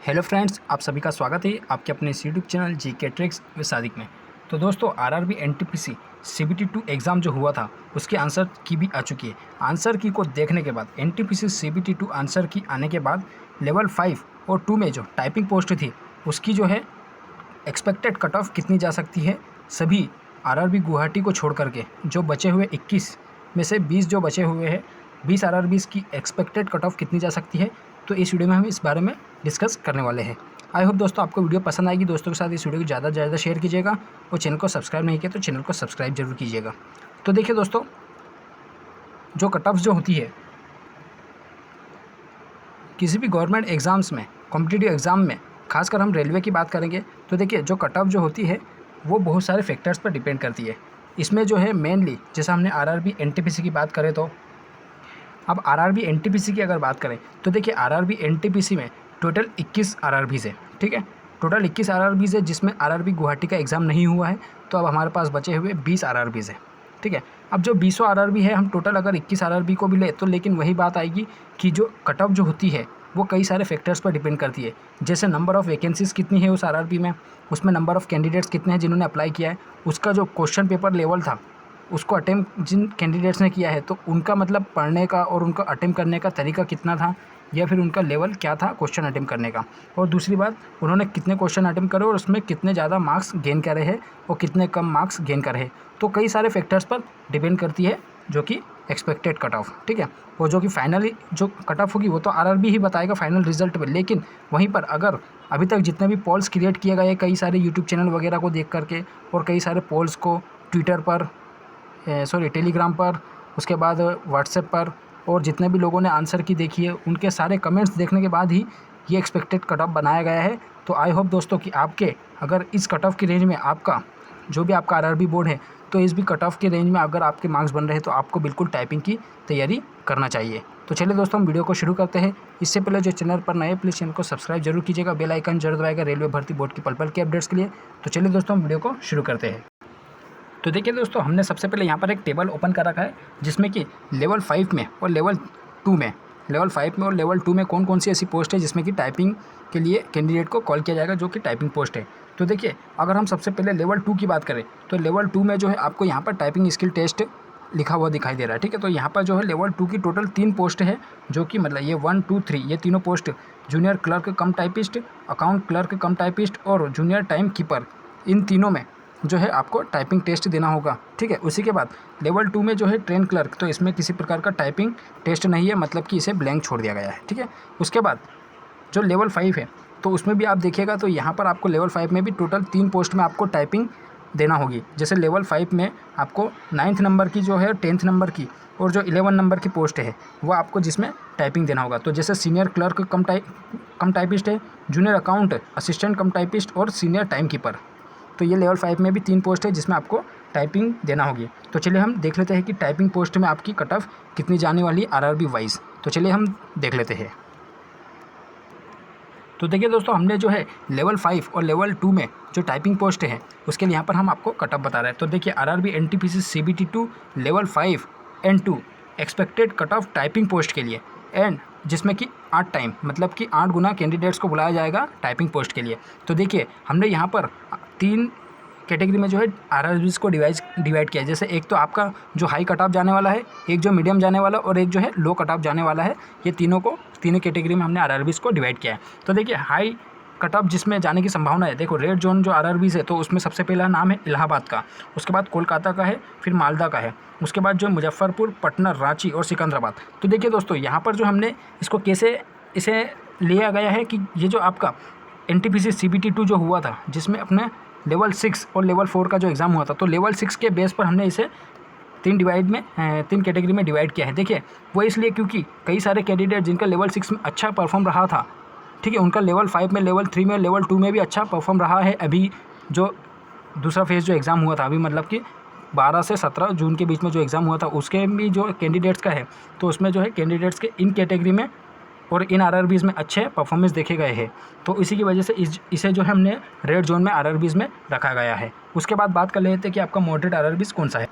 Hello friends, आप सभी का स्वागत है आपके अपने YouTube channel GK tricks with Sadiq में। तो दोस्तों, आरआरबी एनटीपीसी सीबीटी 2 एग्ज़ाम जो हुआ था उसकी आंसर की भी आ चुकी है। आंसर की को देखने के बाद एनटीपीसी सीबीटी 2 आंसर की आने के बाद लेवल 5 और 2 में जो टाइपिंग पोस्ट थी उसकी जो है एक्सपेक्टेड कट ऑफ कितनी जा सकती है, सभी आरआरबी गुवाहाटी को छोड़ करके जो बचे हुए 21 में से 20 जो बचे हुए हैं, 20 आरआरबीज़ की एक्सपेक्टेड कट ऑफ कितनी जा सकती है, तो इस वीडियो में हम इस बारे में डिस्कस करने वाले हैं। आई होप दोस्तों आपको वीडियो पसंद आएगी। दोस्तों के साथ इस वीडियो को ज़्यादा से ज़्यादा शेयर कीजिएगा और चैनल को सब्सक्राइब नहीं किया तो चैनल को सब्सक्राइब जरूर कीजिएगा। तो देखिए दोस्तों, जो कट ऑफ जो होती है किसी भी गवर्नमेंट एग्ज़ाम्स में, कॉम्पिटिटिव एग्ज़ाम में, खासकर हम रेलवे की बात करेंगे तो देखिए जो कट ऑफ जो होती है वो बहुत सारे फैक्टर्स पर डिपेंड करती है। इसमें जो है मेनली, जैसे हमने आरआरबी एनटीपीसी की बात करें तो अब आरआरबी एनटीपीसी की अगर बात करें तो देखिए आरआरबी एनटीपीसी में टोटल 21 आरआरबीज़ है। ठीक है, टोटल 21 आरआरबीज़ है जिसमें आरआरबी गुवाहाटी का एग्ज़ाम नहीं हुआ है। तो अब हमारे पास बचे हुए 20 आरआरबीज़ है। ठीक है, अब जो 20 आरआरबी है, हम टोटल अगर 21 आरआरबी को भी ले तो लेकिन वही बात आएगी कि जो कट ऑफ जो होती है वो कई सारे फैक्टर्स पर डिपेंड करती है। जैसे नंबर ऑफ़ वैकेंसीज़ कितनी है उस आरआरबी में, उसमें नंबर ऑफ़ कैंडिडेट्स कितने हैं जिन्होंने अप्लाई किया है, उसका जो क्वेश्चन पेपर लेवल था उसको अटेम्प्ट जिन कैंडिडेट्स ने किया है तो उनका मतलब पढ़ने का और उनका अटेम्प्ट करने का तरीका कितना था, या फिर उनका लेवल क्या था क्वेश्चन अटेम्प्ट करने का। और दूसरी बात, उन्होंने कितने क्वेश्चन अटेम्प्ट करे और उसमें कितने ज़्यादा मार्क्स गेन करे हैं और कितने कम मार्क्स गेन करे हैं। तो कई सारे फैक्टर्स पर डिपेंड करती है जो कि एक्सपेक्टेड कट ऑफ। ठीक है, वो जो कि फाइनली जो कट ऑफ होगी वो तो आरआरबी ही बताएगा फाइनल रिजल्ट में। लेकिन वहीं पर अगर अभी तक जितने भी पोल्स क्रिएट किए गए कई सारे यूट्यूब चैनल वगैरह को देख करके और कई सारे पोल्स को ट्विटर पर टेलीग्राम पर, उसके बाद व्हाट्सएप पर, और जितने भी लोगों ने आंसर की देखी है उनके सारे कमेंट्स देखने के बाद ही ये एक्सपेक्टेड कट ऑफ बनाया गया है। तो आई होप दोस्तों कि आपके अगर इस कट ऑफ की रेंज में आपका जो भी आपका आरआरबी बोर्ड है तो इस भी कट ऑफ के रेंज में अगर आपके मार्क्स बन रहे हैं तो आपको बिल्कुल टाइपिंग की तैयारी करना चाहिए। तो चलिए दोस्तों, हम वीडियो को शुरू करते हैं। इससे पहले जो चैनल पर नए प्लीज़ चैनल को सब्सक्राइब जरूर कीजिएगा, बेल आइकन जरूर दबाएगा रेलवे भर्ती बोर्ड की पल पल के अपडेट्स के लिए। तो चलिए दोस्तों, हम वीडियो को शुरू करते हैं। तो देखिए दोस्तों, हमने सबसे पहले यहाँ पर एक टेबल ओपन कर रखा है जिसमें कि लेवल 5 में और लेवल 2 में कौन कौन सी ऐसी पोस्ट है जिसमें कि टाइपिंग के लिए कैंडिडेट को कॉल किया जाएगा जो कि टाइपिंग पोस्ट है। तो देखिए, अगर हम सबसे पहले लेवल 2 की बात करें तो लेवल 2 में जो है आपको यहाँ पर टाइपिंग स्किल टेस्ट लिखा हुआ दिखाई दे रहा है। ठीक है, तो यहाँ पर जो है लेवल 2 की टोटल 3 पोस्ट है जो कि मतलब ये 1, 2, 3 ये तीनों पोस्ट जूनियर क्लर्क कम टाइपिस्ट, अकाउंट क्लर्क कम टाइपिस्ट और जूनियर टाइम कीपर, इन तीनों में जो है आपको टाइपिंग टेस्ट देना होगा। ठीक है, उसी के बाद लेवल 2 में जो है ट्रेन क्लर्क, तो इसमें किसी प्रकार का टाइपिंग टेस्ट नहीं है, मतलब कि इसे ब्लैंक छोड़ दिया गया है। ठीक है, उसके बाद जो लेवल 5 है तो उसमें भी आप देखिएगा तो यहाँ पर आपको लेवल 5 में भी टोटल 3 पोस्ट में आपको टाइपिंग देना होगी। जैसे लेवल 5 में आपको 9th नंबर की जो है, 10th नंबर की और जो 11 नंबर की पोस्ट है वो आपको जिसमें टाइपिंग देना होगा। तो जैसे सीनियर क्लर्क कम टाइपिस्ट है, जूनियर अकाउंट असिस्टेंट कम टाइपिस्ट और सीनियर टाइम कीपर। तो ये लेवल 5 में भी 3 पोस्ट है जिसमें आपको टाइपिंग देना होगी। तो चलिए हम देख लेते हैं कि टाइपिंग पोस्ट में आपकी कट ऑफ कितनी जाने वाली है आरआरबी वाइज। तो चलिए हम देख लेते हैं। तो देखिए दोस्तों, हमने जो है लेवल 5 और लेवल 2 में जो टाइपिंग पोस्ट है उसके लिए यहाँ पर हम आपको कट ऑफ बता रहे हैं। तो देखिए, RRB NTPC CBT 2 level 5 and 2 expected cut off typing post के लिए, एंड जिसमें कि 8 टाइम मतलब कि 8 गुना कैंडिडेट्स को बुलाया जाएगा टाइपिंग पोस्ट के लिए। तो देखिए, हमने यहाँ पर 3 कैटेगरी में जो है आरआरबीज़ को डिवाइड किया है। जैसे एक तो आपका जो हाई कट ऑफ जाने वाला है, एक जो मीडियम जाने वाला और एक जो है लो कट ऑफ जाने वाला है। ये तीनों कैटेगरी में हमने आरआरबीज़ को डिवाइड किया है। तो देखिए, हाई कट ऑफ जिसमें जाने की संभावना है, देखो रेड जोन जो आरआरबीज़ है तो उसमें सबसे पहला नाम है इलाहाबाद का, उसके बाद कोलकाता का है, फिर मालदा का है, उसके बाद जो मुजफ्फरपुर, पटना, रांची और सिकंदराबाद। तो देखिए दोस्तों, यहाँ पर जो हमने इसको कैसे इसे लिया गया है कि ये जो आपका एनटीपीसी सीबीटी 2 जो हुआ था जिसमें अपने लेवल 6 और लेवल 4 का जो एग्ज़ाम हुआ था, तो लेवल 6 के बेस पर हमने इसे 3 कैटेगरी में डिवाइड किया है। देखिए, वो इसलिए क्योंकि कई सारे कैंडिडेट जिनका लेवल 6 में अच्छा परफॉर्म रहा था, ठीक है, उनका लेवल 5 में, लेवल 3 में, लेवल 2 में भी अच्छा परफॉर्म रहा है। अभी जो दूसरा फेज़ जो एग्ज़ाम हुआ था, अभी मतलब कि 12 से 17 जून के बीच में जो एग्ज़ाम हुआ था उसके भी जो कैंडिडेट्स का है, तो उसमें जो है कैंडिडेट्स के इन कैटेगरी में और इन आरआरबीज़ में अच्छे परफॉर्मेंस देखे गए हैं। तो इसी की वजह से इसे जो है हमने रेड जोन में आरआरबीज़ में रखा गया है। उसके बाद बात कर लेते हैं कि आपका मॉडरेट आरआरबीज़ कौन सा है।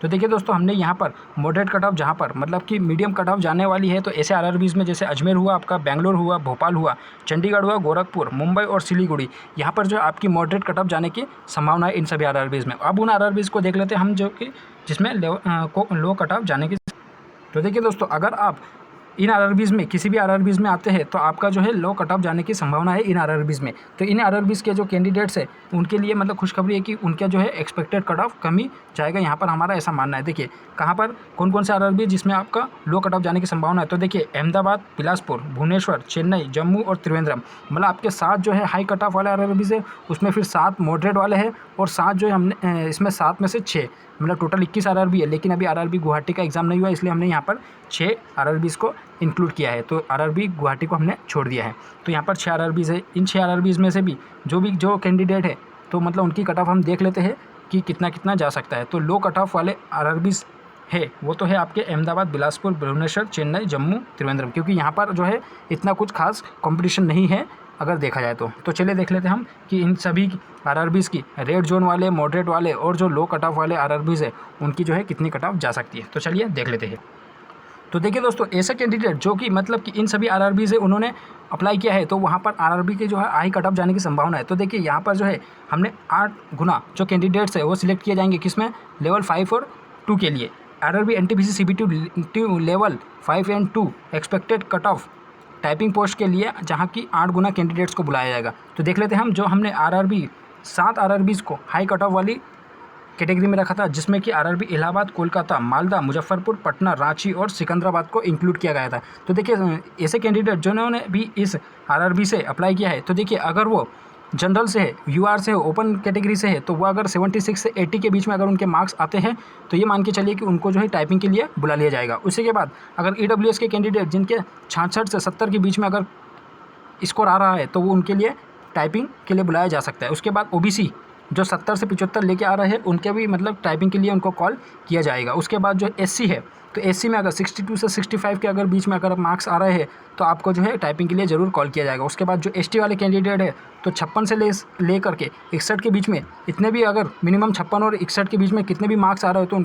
तो देखिए दोस्तों, हमने यहाँ पर मॉडरेट कट ऑफ जहाँ पर मतलब कि मीडियम कट ऑफ जाने वाली है, तो ऐसे आरआरबीज़ में जैसे अजमेर हुआ, आपका बेंगलोर हुआ, भोपाल हुआ, चंडीगढ़ हुआ, गोरखपुर, मुंबई और सिलीगुड़ी, यहाँ पर जो आपकी मॉडरेट कट ऑफ जाने की संभावना है इन सभी आरआरबीज़ में। अब उन आरआरबीज़ को देख लेते हैं हम जो कि जिसमें लो कट ऑफ जाने की। तो देखिए दोस्तों, अगर आप इन आरआरबीज़ में किसी भी आरआरबीज़ में आते हैं तो आपका जो है लो कट ऑफ जाने की संभावना है इन आरआरबीज़ में। तो इन आरआरबीज़ के जो कैंडिडेट्स है उनके लिए मतलब खुशखबरी है कि उनका जो है एक्सपेक्टेड कट ऑफ कम ही जाएगा, यहाँ पर हमारा ऐसा मानना है। देखिए कहाँ पर कौन कौन से आरआरबी जिसमें आपका लो कट ऑफ जाने की संभावना है। तो देखिए अहमदाबाद, बिलासपुर, भुवनेश्वर, चेन्नई, जम्मू और त्रिवेंद्रम, मतलब आपके 7 जो है हाई कट ऑफ वाले आरआरबीज़ है, उसमें फिर 7 मॉडरेट वाले हैं और 7 जो है हमने इसमें 7 में से 6 मतलब टोटल 21 आरआरबी है। लेकिन अभी आरआरबी गुवाहाटी का एग्ज़ाम नहीं हुआ, इसलिए हमने यहाँ पर 6 आरआरबीज़ को इंक्लूड किया है। तो आरआरबी गुवाहाटी को हमने छोड़ दिया है। तो यहाँ पर 6 आरआरबीज़ है। इन 6 आरआरबीज़ में से भी जो कैंडिडेट है तो मतलब उनकी कट ऑफ हम देख लेते हैं कि कितना कितना जा सकता है। तो लो कट ऑफ वाले आरआरबीज़ है वो तो है आपके अहमदाबाद, बिलासपुर, भुवनेश्वर, चेन्नई, जम्मू, त्रिवेंद्रम, क्योंकि यहाँ पर जो है इतना कुछ खास कंपटीशन नहीं है अगर देखा जाए तो चलिए देख लेते हैं हम कि इन सभी आरआरबीज़ की रेड जोन वाले, मॉडरेट वाले और जो लो कट ऑफ वाले आरआरबीज़ है उनकी जो है कितनी कट ऑफ जा सकती है। तो चलिए देख लेते हैं। तो देखिए दोस्तों, ऐसा कैंडिडेट जो कि मतलब कि इन सभी आरआरबीज़ है उन्होंने अप्लाई किया है तो वहाँ पर आरआरबी के जो है हाई कट ऑफ जाने की संभावना है। तो देखिए यहाँ पर जो है हमने 8 गुना जो कैंडिडेट्स है वो सिलेक्ट किए जाएंगे, किसमें, लेवल 5 और 2 के लिए। RRB NTPC CBT level 5 and 2 expected cut off typing post के लिए, जहाँ की 8 गुना कैंडिडेट्स को बुलाया जाएगा। तो देख लेते हैं हम, जो हमने आरआरबी 7 आरआरबीज़ को हाई कट ऑफ वाली कैटेगरी में रखा था, जिसमें कि आरआरबी इलाहाबाद, कोलकाता, मालदा, मुजफ्फरपुर, पटना, रांची और सिकंदराबाद को इंक्लूड किया गया था। तो देखिए ऐसे कैंडिडेट जिन्होंने भी इस आरआरबी से अप्लाई किया है, तो देखिए अगर वो जनरल से है, यूआर से है, ओपन कैटेगरी से है, तो वो अगर 76 से 80 के बीच में अगर उनके मार्क्स आते हैं तो ये मान के चलिए कि उनको जो है टाइपिंग के लिए बुला लिया जाएगा। उसी के बाद अगर ईडब्ल्यूएस के कैंडिडेट जिनके 66 से 70 के बीच में अगर स्कोर आ रहा है तो वो उनके लिए टाइपिंग के लिए बुलाया जा सकता है। उसके बाद ओबीसी जो 70 से 75 लेके आ रहे हैं उनके भी मतलब टाइपिंग के लिए उनको कॉल किया जाएगा। उसके बाद जो एससी है, तो एससी में अगर 62 से 65 के अगर बीच में अगर मार्क्स आ रहे हैं तो आपको जो है टाइपिंग के लिए ज़रूर कॉल किया जाएगा। उसके बाद जो एसटी वाले कैंडिडेट है, तो 56 से ले करके 61 के बीच में इतने भी अगर मिनिमम 56 और 61 के बीच में कितने भी मार्क्स आ रहे हो तो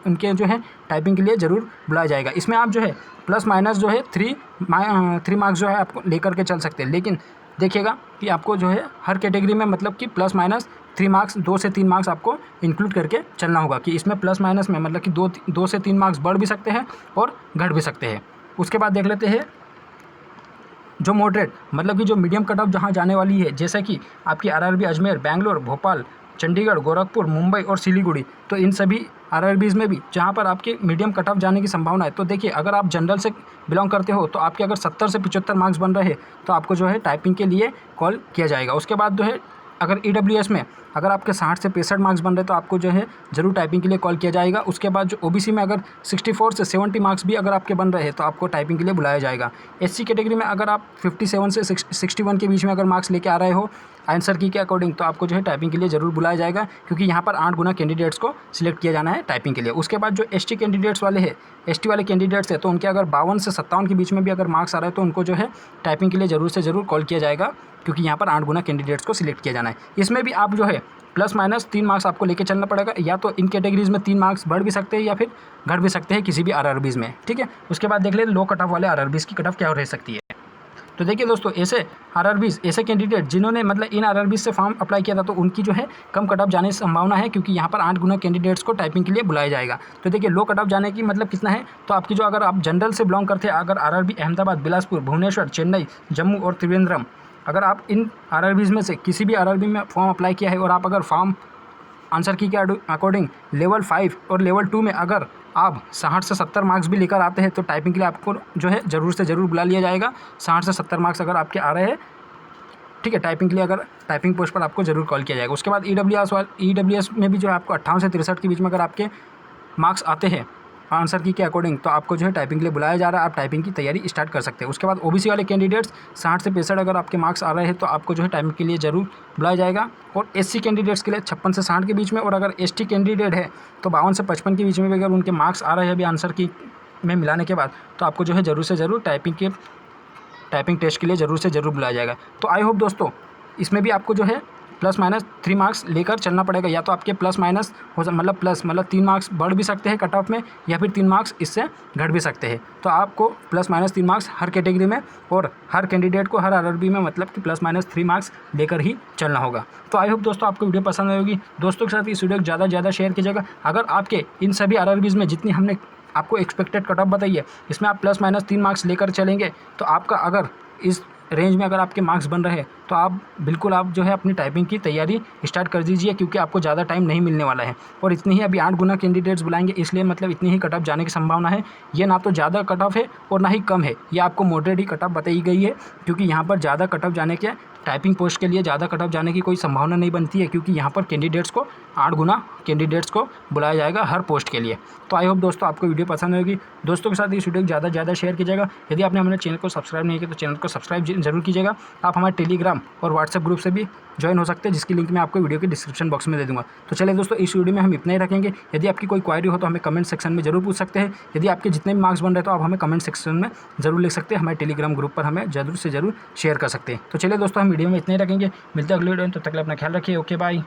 उनके जो है टाइपिंग के लिए ज़रूर बुलाया जाएगा। इसमें आप जो है प्लस माइनस जो है 3 मार्क्स जो है आपको लेकर के चल सकते हैं। लेकिन देखिएगा कि आपको जो है हर कैटेगरी में मतलब कि प्लस माइनस 3 मार्क्स, 2 से 3 मार्क्स आपको इंक्लूड करके चलना होगा कि इसमें प्लस माइनस में मतलब कि 2 से 3 मार्क्स बढ़ भी सकते हैं और घट भी सकते हैं। उसके बाद देख लेते हैं जो मॉडरेट मतलब कि जो मीडियम कट ऑफ जहाँ जाने वाली है, जैसा कि आपकी आरआरबी अजमेर, बेंगलोर, भोपाल, चंडीगढ़, गोरखपुर, मुंबई और सिलीगुड़ी, तो इन सभी आरआरबीज़ में भी जहाँ पर आपके मीडियम कट ऑफ जाने की संभावना है। तो देखिए अगर आप जनरल से बिलोंग करते हो तो आपके अगर 70 से 75 मार्क्स बन रहे हैं तो आपको जो है टाइपिंग के लिए कॉल किया जाएगा। उसके बाद जो है अगर ईडब्ल्यूएस में अगर आपके 60 से 65 मार्क्स बन रहे तो आपको जो है ज़रूर टाइपिंग के लिए कॉल किया जाएगा। उसके बाद जो ओबीसी में अगर 64 से 70 मार्क्स भी अगर आपके बन रहे हैं तो आपको टाइपिंग के लिए बुलाया जाएगा। एससी कैटेगरी में अगर आप 57 से 61 के बीच में अगर मार्क्स लेके आ रहे हो आंसर की के अकॉर्डिंग तो आपको जो है टाइपिंग के लिए ज़रूर बुलाया जाएगा, क्योंकि यहाँ पर 8 गुना कैंडिडेट्स को सिलेक्ट किया जाना है टाइपिंग के लिए। उसके बाद जो एसटी कैंडिडेट्स वाले हैं, एसटी वाले कैंडिडेट्स हैं, तो उनके अगर 52 से 57 के बीच में भी अगर मार्क्स आ रहे हैं तो उनको जो है टाइपिंग के लिए ज़रूर से ज़रूर कॉल किया जाएगा, क्योंकि यहाँ पर 8 गुना कैंडिडेट्स को सिलेक्ट किया जाना है। इसमें भी आप जो है प्लस माइनस 3 मार्क्स आपको लेके चलना पड़ेगा, या तो इन कैटेगरीज़ में 3 मार्क्स बढ़ भी सकते हैं या फिर घट भी सकते हैं किसी भी आरआरबीज़ में, ठीक है। उसके बाद देख लेते लो कट ऑफ वाले आरआरबीज़ की कट ऑफ क्या रह सकती है। तो देखिए दोस्तों, ऐसे आरआरबीज़, ऐसे कैंडिडेट जिन्होंने मतलब इन आरआरबीज़ से फॉर्म अप्लाई किया था तो उनकी जो है कम कट ऑफ जाने की संभावना है, क्योंकि यहाँ पर 8 गुना कैंडिडेट्स को टाइपिंग के लिए बुलाया जाएगा। तो देखिए लो कट ऑफ जाने की मतलब कितना है, तो आपकी जो अगर आप जनरल से बिलोंग करते हैं, अगर आरआरबी अहमदाबाद, बिलासपुर, भुवनेश्वर, चेन्नई, जम्मू और त्रिवेंद्रम, अगर आप इन आरआरबीज़ में से किसी भी आरआरबी में फॉर्म अप्लाई किया है और आप अगर फॉर्म आंसर की के अकॉर्डिंग लेवल 5 और लेवल 2 में अगर आप 60 से 70 मार्क्स भी लेकर आते हैं तो टाइपिंग के लिए आपको जो है ज़रूर से ज़रूर बुला लिया जाएगा। 60 से 70 मार्क्स अगर आपके आ रहे हैं, ठीक है, टाइपिंग के लिए अगर टाइपिंग पोस्ट पर आपको ज़रूर कॉल किया जाएगा। उसके बाद ईडब्ल्यूएस में भी जो है आपको 58 से 63 के बीच में अगर आपके मार्क्स आते हैं आंसर की के अकॉर्डिंग तो आपको जो है टाइपिंग के लिए बुलाया जा रहा है, आप टाइपिंग की तैयारी स्टार्ट कर सकते हैं। उसके बाद ओबीसी वाले कैंडिडेट्स 60 से 65 अगर आपके मार्क्स आ रहे हैं तो आपको जो है टाइपिंग के लिए ज़रूर बुलाया जाएगा। और एससी कैंडिडेट्स के लिए 56 से 60 के बीच में, और अगर एसटी कैंडिडेट है तो 52 से 55 के बीच में भी अगर उनके मार्क्स आ रहे हैं अभी आंसर की में मिलाने के बाद तो आपको जो है ज़रूर से ज़रूर टाइपिंग टेस्ट के लिए ज़रूर से ज़रूर बुलाया जाएगा। तो आई होप दोस्तों इसमें भी आपको जो है +- 3 मार्क्स लेकर चलना पड़ेगा। या तो आपके प्लस माइनस हो मतलब 3 मार्क्स बढ़ भी सकते हैं कट ऑफ में, या फिर 3 मार्क्स इससे घट भी सकते हैं। तो आपको +- 3 मार्क्स हर कैटेगरी में और हर कैंडिडेट को हर RRB में मतलब कि +- 3 मार्क्स लेकर ही चलना होगा। तो आई होप दोस्तों आपको वीडियो पसंद आएगी। दोस्तों के साथ इस वीडियो को ज़्यादा से ज़्यादा शेयर कीजिएगा। अगर आपके इन सभी RRBs में जितनी हमने आपको एक्सपेक्टेड कट ऑफ बताई है, इसमें आप +- 3 मार्क्स लेकर चलेंगे तो आपका अगर इस रेंज में अगर आपके मार्क्स बन रहे हैं तो आप बिल्कुल आप जो है अपनी टाइपिंग की तैयारी स्टार्ट कर दीजिए, क्योंकि आपको ज़्यादा टाइम नहीं मिलने वाला है। और इतनी ही अभी 8 गुना कैंडिडेट्स बुलाएंगे, इसलिए मतलब इतनी ही कट ऑफ जाने की संभावना है। ये ना तो ज़्यादा कट ऑफ है और ना ही कम है, ये आपको मॉडरेट ही कट ऑफ बताई गई है, क्योंकि यहाँ पर ज़्यादा कट ऑफ जाने के टाइपिंग पोस्ट के लिए ज़्यादा कट ऑफ जाने की कोई संभावना नहीं बनती है, क्योंकि यहाँ पर कैंडिडेट्स को 8 गुना कैंडिडेट्स को बुलाया जाएगा हर पोस्ट के लिए। तो आई होप दोस्तों आपको वीडियो पसंद होगी। दोस्तों के साथ इस वीडियो को ज़्यादा से ज़्यादा शेयर कीजिएगा। यदि आपने हमारे चैनल को सब्सक्राइब नहीं किया तो चैनल को सब्सक्राइब जरूर कीजिएगा। आप हमारे टेलीग्राम और व्हाट्सएप ग्रुप से भी ज्वाइन हो सकते हैं, जिसकी लिंक मैं आपको वीडियो के डिस्क्रिप्शन बॉक्स में दे दूँगा। तो चलिए दोस्तों, इस वीडियो में हम इतना ही रखेंगे। यदि आपकी कोई क्वायरी हो तो हमें कमेंट सेक्शन में जरूर पूछ सकते हैं। यदि आपके जितने भी मार्क्स बन रहे हैं तो आप हमें कमेंट सेक्शन में जरूर लिख सकते हैं। हमारे टेलीग्राम ग्रुप पर हमें जरूर से जरूर शेयर कर सकते हैं। तो चलिए दोस्तों, हम वीडियो में इतना ही रखेंगे। मिलते हैं अगले वीडियो में, तब तक अपना ख्याल रखिए। Okay bye.